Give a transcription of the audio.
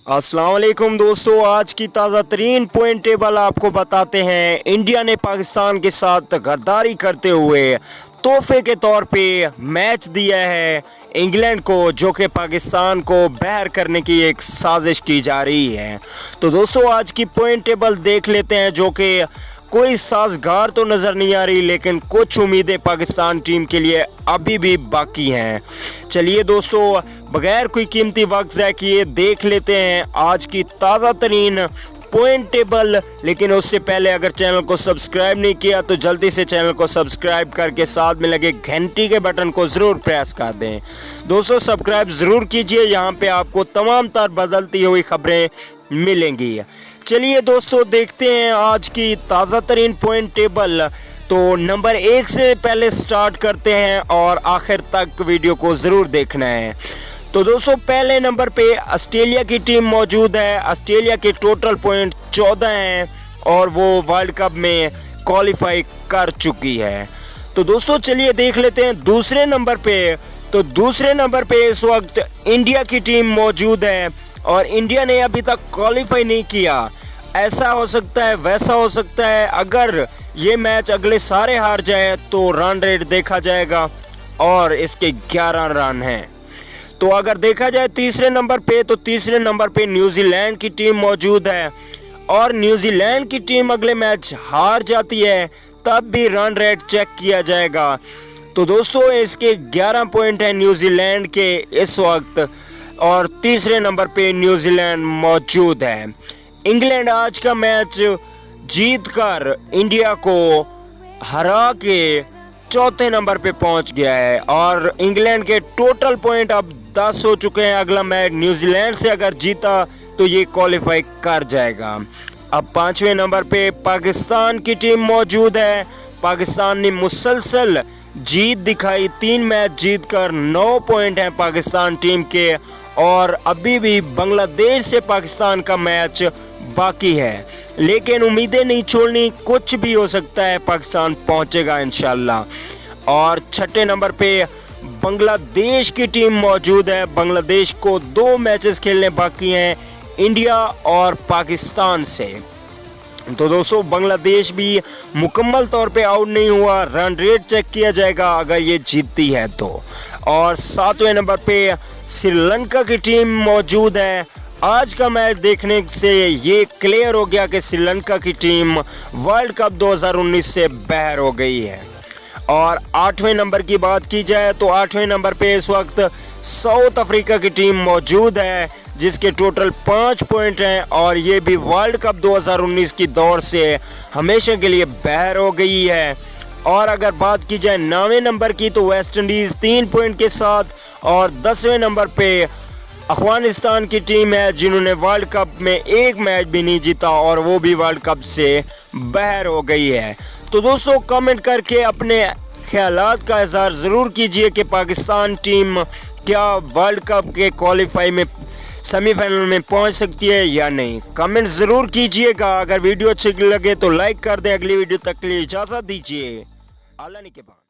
अस्सलाम वालेकुम दोस्तों, आज की ताज़ा तरीन पॉइंट टेबल आपको बताते हैं। इंडिया ने पाकिस्तान के साथ गद्दारी करते हुए तोहफे के तौर पे मैच दिया है इंग्लैंड को, जो कि पाकिस्तान को बहर करने की एक साजिश की जा रही है। तो दोस्तों आज की पॉइंट टेबल देख लेते हैं, जो कि कोई साजगार तो नज़र नहीं आ रही, लेकिन कुछ उम्मीदें पाकिस्तान टीम के लिए अभी भी बाकी हैं। चलिए दोस्तों, बगैर कोई कीमती वक्त ज़ाय किए देख लेते हैं आज की ताज़ा तरीन पॉइंट टेबल। लेकिन उससे पहले अगर चैनल को सब्सक्राइब नहीं किया तो जल्दी से चैनल को सब्सक्राइब करके साथ में लगे घंटी के बटन को ज़रूर प्रेस कर दें। दोस्तों सब्सक्राइब ज़रूर कीजिए, यहाँ पे आपको तमाम तर बदलती हुई खबरें मिलेंगी। चलिए दोस्तों देखते हैं आज की ताज़ा तरीन पॉइंट टेबल। तो नंबर 1 से पहले स्टार्ट करते हैं और आखिर तक वीडियो को ज़रूर देखना है। तो दोस्तों पहले नंबर पे ऑस्ट्रेलिया की टीम मौजूद है। ऑस्ट्रेलिया के टोटल पॉइंट 14 हैं और वो वर्ल्ड कप में क्वालिफाई कर चुकी है। तो दोस्तों चलिए देख लेते हैं दूसरे नंबर पे। तो दूसरे नंबर पे इस वक्त इंडिया की टीम मौजूद है और इंडिया ने अभी तक क्वालिफाई नहीं किया। ऐसा हो सकता है, वैसा हो सकता है। अगर ये मैच अगले सारे हार जाए तो रन रेट देखा जाएगा और इसके 11 रन हैं। तो अगर देखा जाए तीसरे नंबर पे, तो तीसरे नंबर पे न्यूजीलैंड की टीम मौजूद है और न्यूजीलैंड की टीम अगले मैच हार जाती है तब भी रन रेट चेक किया जाएगा। तो दोस्तों इसके 11 पॉइंट हैं न्यूजीलैंड के इस वक्त और तीसरे नंबर पे न्यूजीलैंड मौजूद है। इंग्लैंड आज का मैच जीतकर इंडिया को हरा के चौथे नंबर पे पहुंच गया है और इंग्लैंड के टोटल पॉइंट अब 10 हो चुके हैं। अगला मैच न्यूजीलैंड से अगर जीता तो ये क्वालिफाई कर जाएगा। अब 5वें नंबर पे पाकिस्तान की टीम मौजूद है। पाकिस्तान ने मुसलसल जीत दिखाई, 3 मैच जीतकर 9 पॉइंट हैं पाकिस्तान टीम के और अभी भी बांग्लादेश से पाकिस्तान का मैच बाकी है। लेकिन उम्मीदें नहीं छोड़नी, कुछ भी हो सकता है, पाकिस्तान पहुंचेगा इंशाल्लाह। और 6ठे नंबर पे बांग्लादेश की टीम मौजूद है। बांग्लादेश को 2 मैचेस खेलने बाकी हैं इंडिया और पाकिस्तान से। तो दोस्तों बांग्लादेश भी मुकम्मल तौर पे आउट नहीं हुआ, रन रेट चेक किया जाएगा अगर ये जीतती है तो। और 7वें नंबर पे श्रीलंका की टीम मौजूद है। आज का मैच देखने से ये क्लियर हो गया कि श्रीलंका की टीम वर्ल्ड कप 2019 से बाहर हो गई है। और 8वें नंबर की बात की जाए तो 8वें नंबर पे इस वक्त साउथ अफ्रीका की टीम मौजूद है, जिसके टोटल 5 पॉइंट हैं और ये भी वर्ल्ड कप 2019 की दौर से हमेशा के लिए बाहर हो गई है। और अगर बात की जाए 9वें नंबर की तो वेस्ट इंडीज़ 3 पॉइंट के साथ और 10वें नंबर पे अफगानिस्तान की टीम है, जिन्होंने वर्ल्ड कप में एक मैच भी नहीं जीता और वो भी वर्ल्ड कप से बाहर हो गई है। तो दोस्तों कमेंट करके अपने ख्यालात का इज़हार ज़रूर कीजिए कि पाकिस्तान टीम क्या वर्ल्ड कप के क्वालिफाई में सेमीफाइनल में पहुंच सकती है या नहीं। कमेंट ज़रूर कीजिएगा। अगर वीडियो अच्छी लगे तो लाइक कर दें। अगली वीडियो तक के लिए इजाज़त दीजिए। अल्लाह ने के बाद।